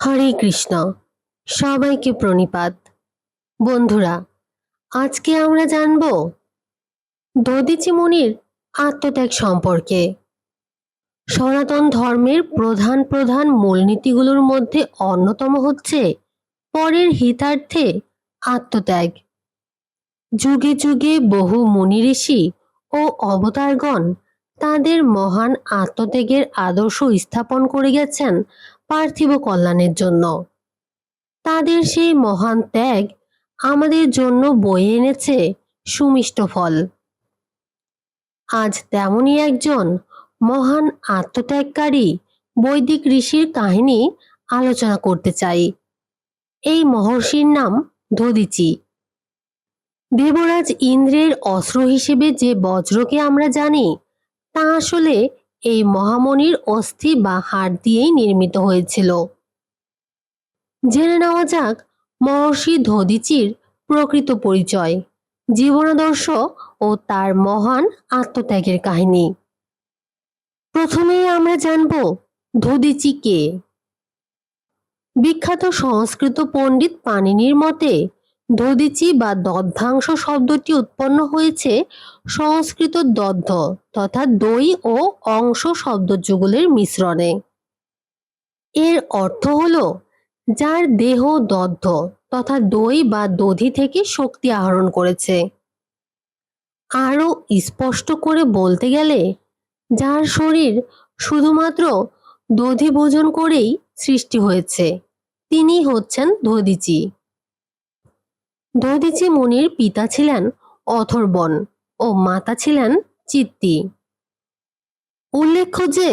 হরে কৃষ্ণ। সবাইকে প্রণিপাত। বন্ধুরা, আজকে আমরা জানব দধিচি মুনির আত্মত্যাগ সম্পর্কে। সনাতন ধর্মের প্রধান প্রধান মূলনীতিগুলোর মধ্যে অন্যতম হচ্ছে পরের হিতার্থে আত্মত্যাগ। যুগে যুগে বহু মুনি ঋষি ও অবতারগণ তাদের মহান আত্মত্যাগের আদর্শ স্থাপন করে গেছেন পার্থিব কল্যাণের জন্য। তাদের সেই মহান ত্যাগ আমাদের জন্য বয়ে এনেছে সুমিষ্ট ফল। আজ তেমনই একজন মহান আত্মত্যাগকারী বৈদিক ঋষির কাহিনী আলোচনা করতে চাই। এই মহর্ষির নাম দধিচি। দেবরাজ ইন্দ্রের অস্ত্র হিসেবে যে বজ্রকে আমরা জানি, তা আসলে এই মহামণির অস্থি বা হাড় দিয়েই নির্মিত হয়েছিল। জেনে নেওয়া যাক মহর্ষি দধিচির প্রকৃত পরিচয়, জীবনাদর্শ ও তার মহান আত্মত্যাগের কাহিনী। প্রথমেই আমরা জানব দধিচি কে। বিখ্যাত সংস্কৃত পণ্ডিত পাণিনির মতে দধিচি বা দধ্যাংশ শব্দটি উৎপন্ন হয়েছে সংস্কৃত দধ্য তথা দই ও অংশ শব্দযুগলের মিশ্রণে। এর অর্থ হলো যার দেহ দগ্ধ তথা দই বা দধি থেকে শক্তি আহরণ করেছে। আরও স্পষ্ট করে বলতে গেলে যার শরীর শুধুমাত্র দধি ভোজন করেই সৃষ্টি হয়েছে, তিনি হচ্ছেন দধিচি। দধিচি মুনির পিতা ছিলেন অথর্বণ ও মাতা ছিলেন চিত্তি। উল্লেখ্য যে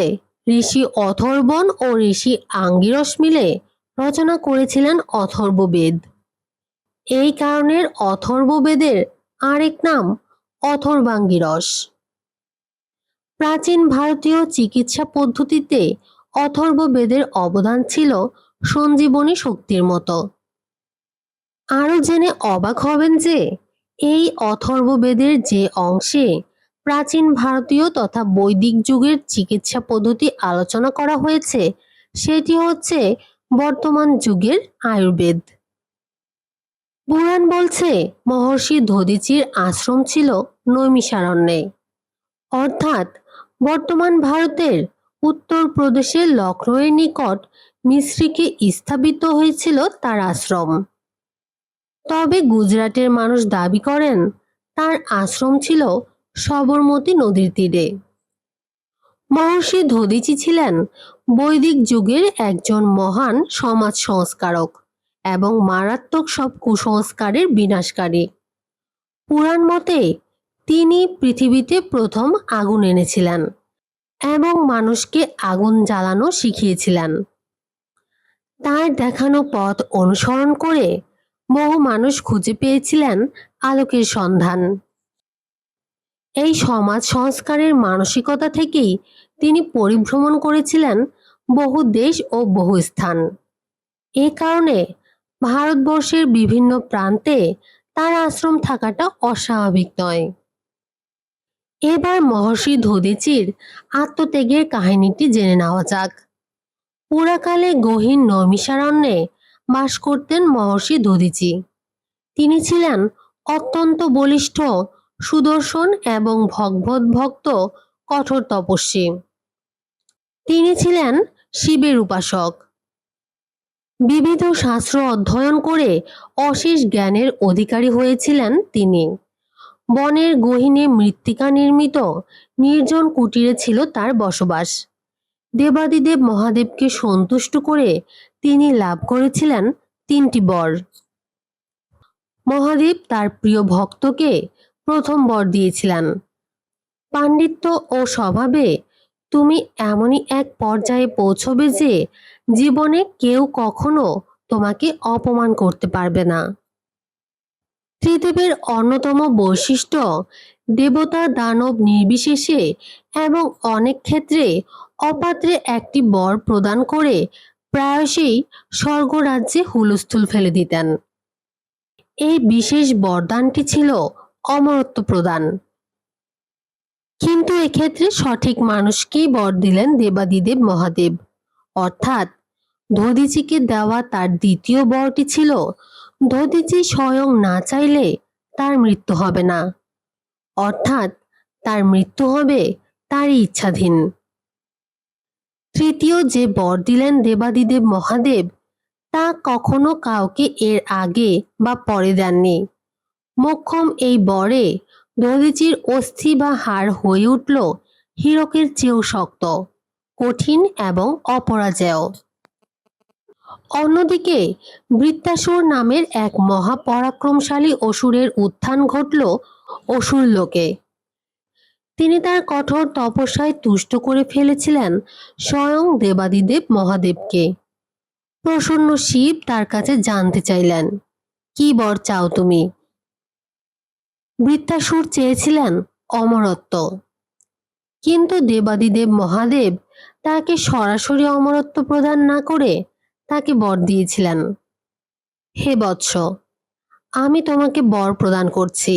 ঋষি অথর্বণ ও ঋষি আঙ্গিরস মিলে রচনা করেছিলেন অথর্ববেদ। এই কারণের অথর্ববেদের আরেক নাম অথর্বাঙ্গিরস। প্রাচীন ভারতীয় চিকিৎসা পদ্ধতিতে অথর্ববেদের অবদান ছিল সঞ্জীবনী শক্তির মতো। আরও জেনে অবাক হবেন যে এই অথর্ববেদের যে অংশে প্রাচীন ভারতীয় তথা বৈদিক যুগের চিকিৎসা পদ্ধতি আলোচনা করা হয়েছে, সেটি হচ্ছে বর্তমান যুগের আয়ুর্বেদ। পুরাণ বলছে মহর্ষি দধিচির আশ্রম ছিল নৈমিষারণ্যে, অর্থাৎ বর্তমান ভারতের উত্তর প্রদেশের লখনৌয়ের নিকট মিশ্রিকে স্থাপিত হয়েছিল তার আশ্রম। তবে গুজরাটের মানুষ দাবি করেন তার আশ্রম ছিল সবরমতী নদীর তীরে। মহর্ষি দধিচি ছিলেন বৈদিক যুগের একজন মহান সমাজ সংস্কারক এবং মারাত্মক সব কুসংস্কারের বিনাশকারী। পুরাণ মতে তিনি পৃথিবীতে প্রথম আগুন এনেছিলেন এবং মানুষকে আগুন জ্বালানো শিখিয়েছিলেন। তার দেখানো পথ অনুসরণ করে বহু মানুষ খুঁজে পেয়েছিলেন আলোকের সন্ধান। এই সমাজ সংস্কারের মানসিকতা থেকেই তিনি পরিভ্রমণ করেছিলেন বহু দেশ ও বহু স্থান। এ কারণে ভারতবর্ষের বিভিন্ন প্রান্তে তার আশ্রম থাকাটা অস্বাভাবিক নয়। এবার মহর্ষি দধিচির আত্মত্যাগের কাহিনীটি জেনে নেওয়া যাক। পুরাকালে গহীন নৈমিষারণ্যে বাস করতেন মহর্ষি দধিচি। তিনি ছিলেন অত্যন্ত বলিষ্ঠ, সুদর্শন এবং ভগবত ভক্ত কঠোর তপস্বী। তিনি ছিলেন শিবের উপাসক। বিবিধ শাস্ত্র অধ্যয়ন করে অশেষ জ্ঞানের অধিকারী হয়েছিলেন তিনি। বনের গহীনে মৃত্তিকা নির্মিত নির্জন কুটিরে ছিল তার বসবাস। দেবাদিদেব মহাদেবকে সন্তুষ্ট করে তিনি লাভ করেছিলেন 3টি বর। মহাদেব তার প্রিয় ভক্তকে প্রথম বর দিয়েছিলেন, পাণ্ডিত্য ও স্বভাবে তুমি এমনই এক পর্যায়ে পৌঁছবে যে জীবনে কেউ কখনো তোমাকে অপমান করতে পারবে না। ত্রিদেবের অন্যতম বৈশিষ্ট্য দেবতা দানব নির্বিশেষে এবং অনেক ক্ষেত্রে অপাত্রে একটি বর প্রদান করে প্রায়শই স্বর্গরাজ্যে হুলস্থুল ফেলে দিতেন। এই বিশেষ বরদানটি ছিল অমরত্ব প্রদান। কিন্তু এক্ষেত্রে সঠিক মানুষকেই বর দিলেন দেবাদিদেব মহাদেব, অর্থাৎ দধিচিকে দেওয়া তার দ্বিতীয় বরটি ছিল দধিচি স্বয়ং না চাইলে তার মৃত্যু হবে না, অর্থাৎ তার মৃত্যু হবে তারই ইচ্ছাধীন। তৃতীয় যে বর দিলেন দেবাদিদেব মহাদেব, তা কখনো কাউকে এর আগে বা পরে দেননি। মোক্ষম এই বরে দধিচির অস্থি বা হাড় হয়ে উঠল হীরকের চেয়েও শক্ত, কঠিন এবং অপরাজেয়। অন্যদিকে বৃত্তাসুর নামের এক মহাপরাক্রমশালী অসুরের উত্থান ঘটল অসুর লোকে। তিনি তার কঠোর তপস্যায় তুষ্ট করে ফেলেছিলেন স্বয়ং দেবাদিদেব মহাদেবকে। প্রসন্ন শিব তার কাছে জানতে চাইলেন, কি বর চাও তুমি? বৃত্তাসুর চেয়েছিলেন অমরত্ব, কিন্তু দেবাদিদেব মহাদেব তাকে সরাসরি অমরত্ব প্রদান না করে তাকে বর দিয়েছিলেন, হে বৎস, আমি তোমাকে বর প্রদান করছি,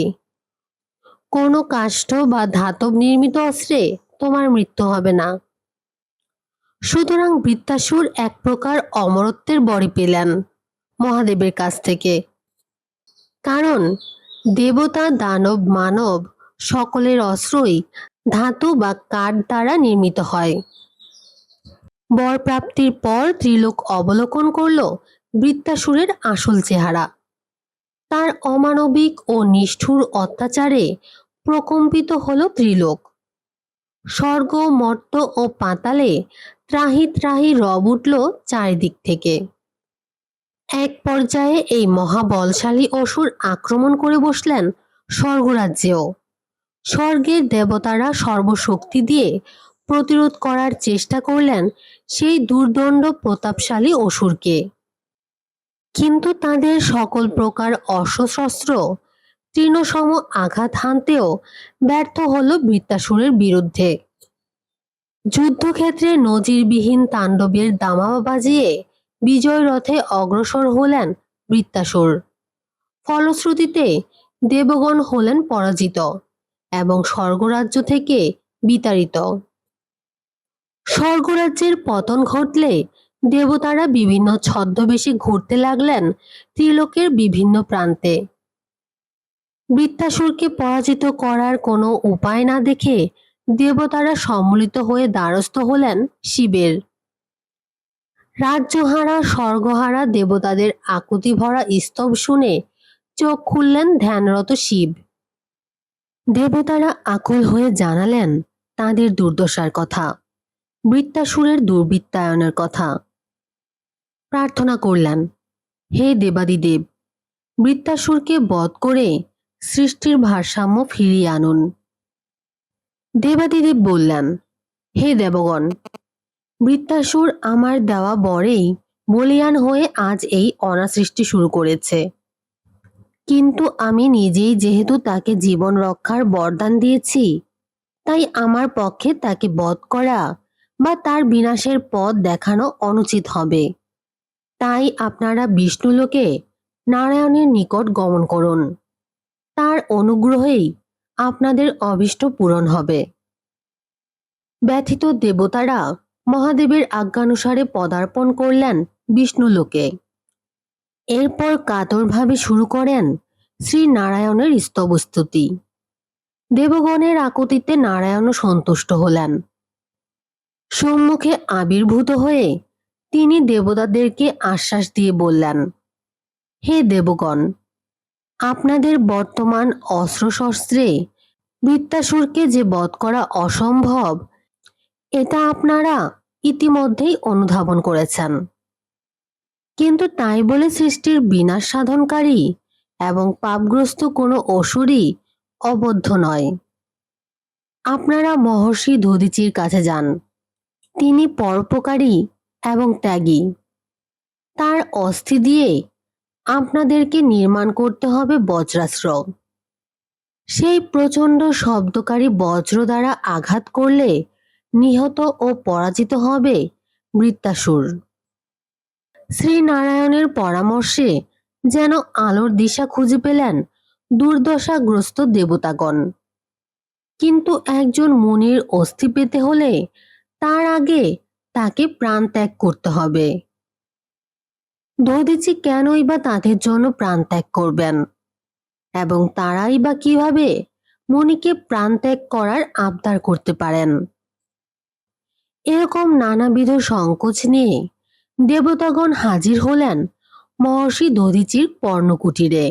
কোনো কাষ্ঠ বা ধাতব নির্মিত অস্ত্রে তোমার মৃত্যু হবে না। সুতরাং বৃত্তাসুর এক প্রকার অমরত্বের বরই পেলেন মহাদেবের কাছ থেকে। কারণ দেবতা, দানব, মানব সকলের অস্ত্রই ধাতু বা কাঠ দ্বারা নির্মিত হয়। বর প্রাপ্তির পর ত্রিলোক অবলোকন করল বৃত্তাসুরের আসল চেহারা। তার অমানবিক ও নিষ্ঠুর অত্যাচারে প্রকম্পিত হল ত্রিলোক। স্বর্গ, মর্ত্য ও পাতালে ত্রাহি ত্রাহি রব উঠল চারিদিক থেকে। এক পর্যায়ে এই মহাবলশালী অসুর আক্রমণ করে বসলেন স্বর্গরাজ্যেও। স্বর্গের দেবতারা সর্বশক্তি দিয়ে প্রতিরোধ করার চেষ্টা করলেন সেই দুর্দণ্ড প্রতাপশালী অসুরকে, কিন্তু তাদের সকল প্রকার অস্ত্রশস্ত্র তৃণসম আঘাত হানতেও ব্যর্থ হল বৃত্তাসুরের বিরুদ্ধে। যুদ্ধক্ষেত্রে নজিরবিহীন তাণ্ডবের দামামা বাজিয়ে বিজয় রথে অগ্রসর হলেন বৃত্তাসুর। ফলশ্রুতিতে দেবগণ হলেন পরাজিত এবং স্বর্গরাজ্য থেকে বিতাড়িত। স্বর্গরাজ্যের পতন ঘটলে দেবতারা বিভিন্ন ছদ্মবেশে ঘুরতে লাগলেন ত্রিলোকের বিভিন্ন প্রান্তে। বৃত্তাসুরকে পরাজিত করার কোনো উপায় না দেখে দেবতারা সম্মিলিত হয়ে দ্বারস্থ হলেন শিবের। রাজ্যহারা স্বর্গহারা দেবতাদের আকুতি ভরা স্তব শুনে চোখ খুললেন ধ্যানরত শিব। দেবতারা আকুল হয়ে জানালেন তাঁদের দুর্দশার কথা, বৃত্তাসুরের দুর্বৃত্তায়নের কথা। প্রার্থনা করলেন, হে দেবাদিদেব, বৃত্তাসুরকে বধ করে সৃষ্টির ভারসাম্য ফিরিয়ে আনুন। দেবাদিদেব বললেন, হে দেবগণ, বৃত্তাসুর আমার দেওয়া বরেই বলিয়ান হয়ে আজ এই অনাসৃষ্টি শুরু করেছে। কিন্তু আমি নিজেই যেহেতু তাকে জীবন রক্ষার বরদান দিয়েছি, তাই আমার পক্ষে তাকে বধ করা বা তার বিনাশের পথ দেখানো অনুচিত হবে। তাই আপনারা বিষ্ণুলোকে নারায়ণের নিকট গমন করুন। তার অনুগ্রহেই আপনাদের অভীষ্ট পূরণ হবে। ব্যথিত দেবতারা মহাদেবের আজ্ঞানুসারে পদার্পণ করলেন বিষ্ণুলোকে। এরপর কাতরভাবে শুরু করেন শ্রী নারায়ণের স্তবস্তুতি। দেবগণের আকুতিতে নারায়ণও সন্তুষ্ট হলেন। সম্মুখে আবির্ভূত হয়ে তিনি দেবতাদেরকে আশ্বাস দিয়ে বললেন, হে দেবগণ, আপনাদের বর্তমান অস্ত্রশস্ত্রে বৃত্তাসুরকে যে বধ করা অসম্ভব, এটা আপনারা ইতিমধ্যেই অনুধাবন করেছেন। কিন্তু তাই বলে সৃষ্টির বিনাশ সাধনকারী এবং পাপগ্রস্ত কোনো অসুরই অবদ্ধ নয়। আপনারা মহর্ষি দধিচির কাছে যান। তিনি পরোপকারী এবং ত্যাগী। তার অস্থি দিয়ে আপনাদেরকে নির্মাণ করতে হবে বজ্রাস্ত্র। সেই প্রচণ্ড শব্দকারী বজ্র দ্বারা আঘাত করলে নিহত ও পরাজিত হবে বৃত্তাসুর। শ্রীনারায়ণের পরামর্শে যেন আলোর দিশা খুঁজে পেলেন দুর্দশাগ্রস্ত দেবতাগণ। কিন্তু একজন মুনির অস্থি পেতে হলে তার আগে তাকে প্রাণ ত্যাগ করতে হবে। দধিচি কেনই বা তাদের জন্য প্রাণ ত্যাগ করবেন এবং তারাই বা কিভাবে মণিকে প্রাণ ত্যাগ করার আবদার করতে পারেন? এরকম নানাবিধ সংকোচ নিয়ে দেবতাগণ হাজির হলেন মহর্ষি দধিচির পর্ণকুটিরে।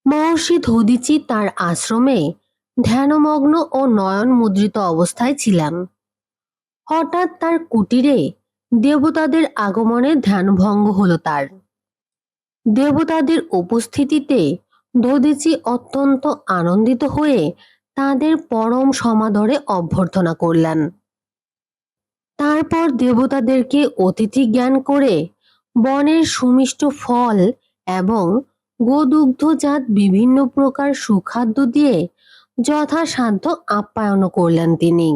মহর্ষি দধিচি তার আশ্রমে ধ্যানমগ্ন ও নয়ন মুদ্রিত অবস্থায় ছিলেন। হঠাৎ তার কুটিরে দেবতাদের আগমনে ধ্যানভঙ্গ হলো তার। দেবতাদের উপস্থিতিতে দধিচি অত্যন্ত আনন্দিত হয়ে তাদের পরম সমাদরে অভ্যর্থনা করলেন। তারপর দেবতাদেরকে অতিথি জ্ঞান করে বনের সুমিষ্ট ফল এবং গোদুগ্ধজাত বিভিন্ন প্রকার সুখাদ্য দিয়ে যথাসাধ্য আপ্যায়ন করলেন তিনি।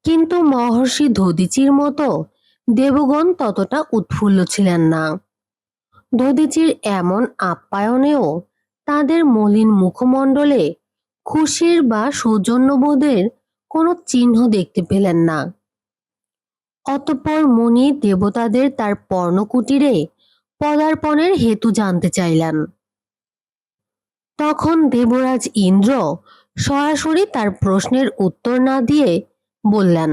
কিন্তু মহর্ষি দধিচির মতো দেবগণ ততটা উৎফুল্ল ছিলেন না। দধিচির এমন আপ্যায়নেও তাদের মলিন মুখমণ্ডলে খুশির বা সৌজন্যবোধের কোনো চিহ্ন দেখতে পেলেন না। অতঃপর মুনি দেবতাদের তার পর্ণকুটিরে পদার্পণের হেতু জানতে চাইলেন। তখন দেবরাজ ইন্দ্র সরাসরি তার প্রশ্নের উত্তর না দিয়ে বললেন,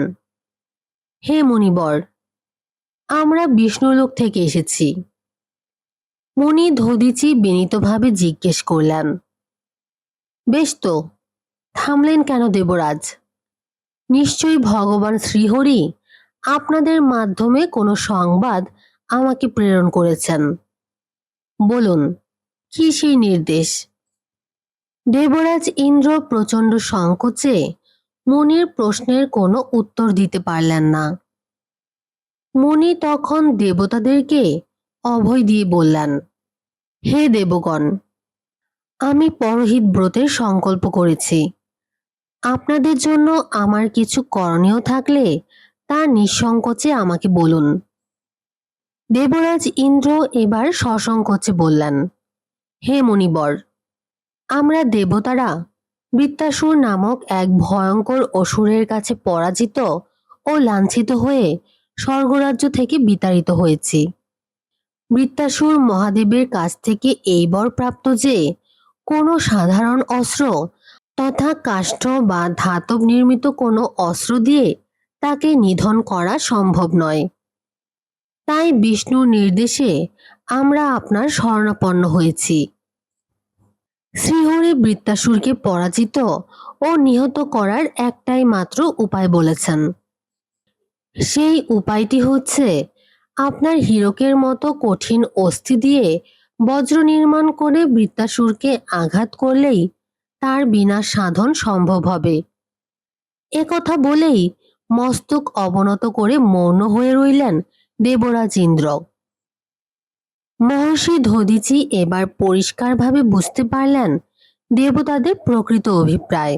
হে মুনিবর, আমরা বিষ্ণুলোক থেকে এসেছি। মুনি দধিচি বিনীতভাবে জিজ্ঞেস করলেন, বেশ তো, থামলেন কেন দেবরাজ? নিশ্চয়ই ভগবান শ্রীহরি আপনাদের মাধ্যমে কোনো সংবাদ আমাকে প্রেরণ করেছেন। বলুন, কি সেই নির্দেশ? দেবরাজ ইন্দ্র প্রচণ্ড সংকোচে মুনির প্রশ্নের কোনো উত্তর দিতে পারলেন না। মুনি তখন দেবতাদেরকে অভয় দিয়ে বললেন, হে দেবগণ, আমি পরহিত ব্রতের সংকল্প করেছি। আপনাদের জন্য আমার কিছু করণীয় থাকলে তা নিঃসংকোচে আমাকে বলুন। দেবরাজ ইন্দ্র এবার সসংকোচে বললেন, হে মুনিবর, আমরা দেবতারা বৃত্তাসুর নামক এক ভয়ঙ্কর অসুরের কাছে পরাজিত ও লাঞ্ছিত হয়ে স্বর্গরাজ্য থেকে বিতাড়িত হয়েছি। বৃত্তাসুর মহাদেবের কাছ থেকে এই বর প্রাপ্ত যে কোনো সাধারণ অস্ত্র তথা কাষ্ঠ বা ধাতব নির্মিত কোনো অস্ত্র দিয়ে তাকে নিধন করা সম্ভব নয়। তাই বিষ্ণুর নির্দেশে আমরা আপনার শরণাপন্ন হয়েছি। শ্রীহরি বৃত্তাসুরকে পরাজিত ও নিহত করার একটাই মাত্র উপায় বলেছেন। সেই উপায়টি হচ্ছে আপনার হীরকের মতো কঠিন অস্থি দিয়ে বজ্র নির্মাণ করে বৃত্তাসুরকে আঘাত করলেই তার বিনাশ সাধন সম্ভব হবে। একথা বলেই মস্তক অবনত করে মৌন হয়ে রইলেন দেবরাজ ইন্দ্র। মহর্ষি দধিচি এবার পরিষ্কারভাবে বুঝতে পারলেন দেবতাদের প্রকৃত অভিপ্রায়।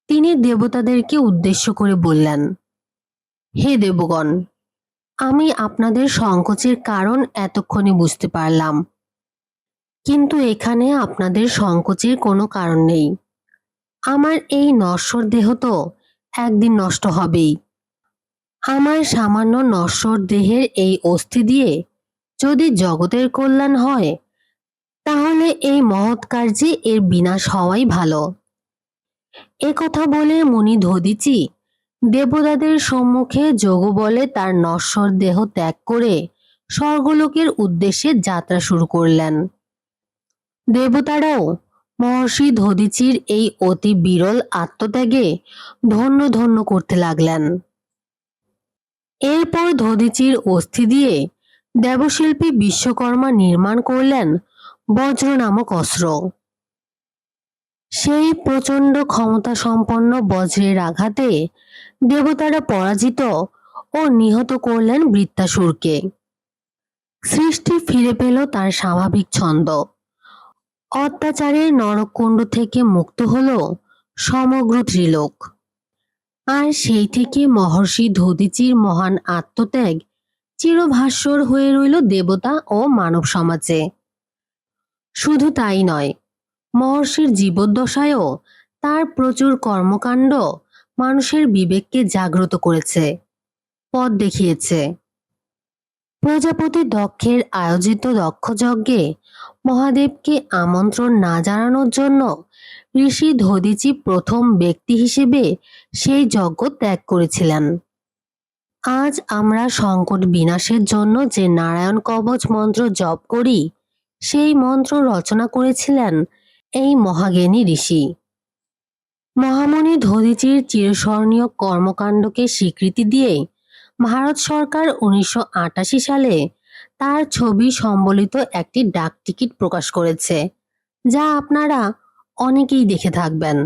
তিনি দেবতাদেরকে উদ্দেশ্য করে বললেন, হে দেবগণ, আমি আপনাদের সংকোচের কারণ এতক্ষণে বুঝতে পারলাম। কিন্তু এখানে আপনাদের সংকোচের কোনো কারণ নেই। আমার এই নশ্বর দেহ তো একদিন নষ্ট হবেই। আমার সামান্য নশ্বর দেহের এই অস্থি দিয়ে যদি জগতের কল্যাণ হয়, তাহলে এই মহৎ কার্যে এর বিনাশ হওয়াই ভালো। একথা বলে মুনি দধিচি দেবতাদের সম্মুখে যোগবলে তার নশ্বর দেহ ত্যাগ করে স্বর্গলোকের উদ্দেশ্যে যাত্রা শুরু করলেন। দেবতারাও মহর্ষি দধিচির এই অতি বিরল আত্মত্যাগে ধন্য ধন্য করতে লাগলেন। এরপর দধিচির অস্থি দিয়ে দেবশিল্পী বিশ্বকর্মা নির্মাণ করলেন বজ্র নামক অস্ত্র। সেই প্রচণ্ড ক্ষমতা সম্পন্ন বজ্রের আঘাতে দেবতারা পরাজিত ও নিহত করলেন বৃত্তাসুরকে। সৃষ্টি ফিরে পেল তার স্বাভাবিক ছন্দ। অত্যাচারের নরককুণ্ড থেকে মুক্ত হল সমগ্র ত্রিলোক। আর সেই থেকে মহর্ষি দধিচির মহান আত্মত্যাগ চিরভাস্বর হয়ে রইল দেবতা ও মানব সমাজে। শুধু তাই নয়, মহর্ষির জীবদ্দশায়ও তার প্রচুর কর্মকাণ্ড মানুষের বিবেককে জাগ্রত করেছে, পথ দেখিয়েছে। প্রজাপতি দক্ষের আয়োজিত দক্ষযজ্ঞে মহাদেবকে আমন্ত্রণ না জানানোর জন্য ঋষি দধিচি প্রথম ব্যক্তি হিসেবে সেই যজ্ঞ ত্যাগ করেছিলেন। আজ আমরা সংকট বিনাশের জন্য যে নারায়ণ কবচ মন্ত্র জপ করি, সেই মন্ত্র রচনা করেছিলেন এই মহাজ্ঞানী ঋষি। মহামুনি দধিচির চিরস্মরণীয় কর্মকাণ্ডকে স্বীকৃতি দিয়ে ভারত সরকার 1988 সালে তার ছবি সম্বলিত একটি ডাক টিকিট প্রকাশ করেছে, যা আপনারা অনেকেই দেখে থাকবেন।